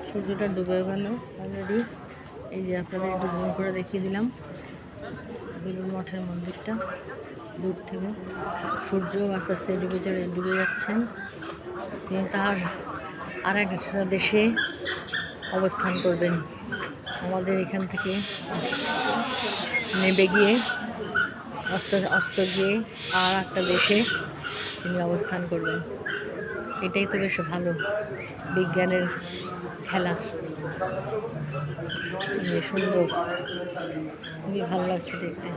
সূর্যটা ডুবে গেল অলরেডি। এই যে আপনাদের একটু জুম করে দেখিয়ে দিলাম বেলুড় মঠের মন্দিরটা দূর থেকে। সূর্য আস্তে আস্তে ডুবে যাচ্ছেন। তিনি তার আর এক দেশে অবস্থান করবেন। আমাদের এখান থেকে নেমে গিয়ে অস্ত গিয়ে আর একটা দেশে তিনি অবস্থান করবেন। এটাই তো বেশ ভালো বিজ্ঞানের খেলা। সুন্দর, খুবই ভালো লাগছে দেখতে।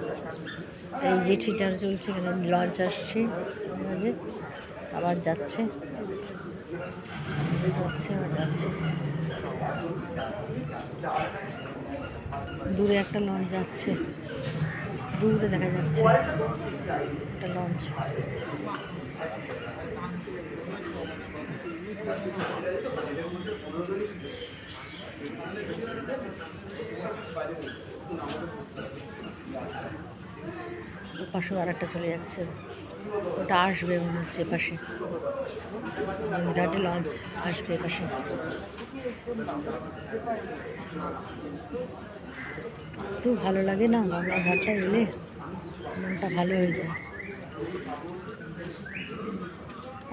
এই যে থিয়েটার চলছে, এখানে লঞ্চ আসছে, আবার যাচ্ছে আবার যাচ্ছে। দূরে একটা লঞ্চ যাচ্ছে, দূরে দেখা যাচ্ছে একটা লঞ্চ। ওপাশেও আর একটা চলে যাচ্ছে, ওটা আসবে মনে হচ্ছে এপাশে, বিরাট লঞ্চ আসবে এপাশে। তো ভালো লাগে না গঙ্গা ঘাটটা এলে, মনটা ভালো হয়ে যায়।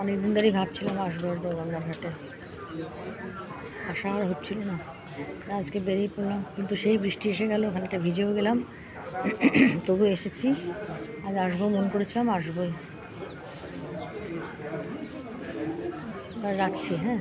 অনেকদিন ধরেই ভাবছিলাম আসবো গঙ্গা ঘাটে, আসা আর হচ্ছিল না। আজকে বেরিয়ে পড়লাম, কিন্তু সেই বৃষ্টি এসে গেল, ওখানটা ভিজেও গেলাম। তবু এসেছি, আজ আসবো মন করেছিলাম, আসবোই। রাখছি, হ্যাঁ।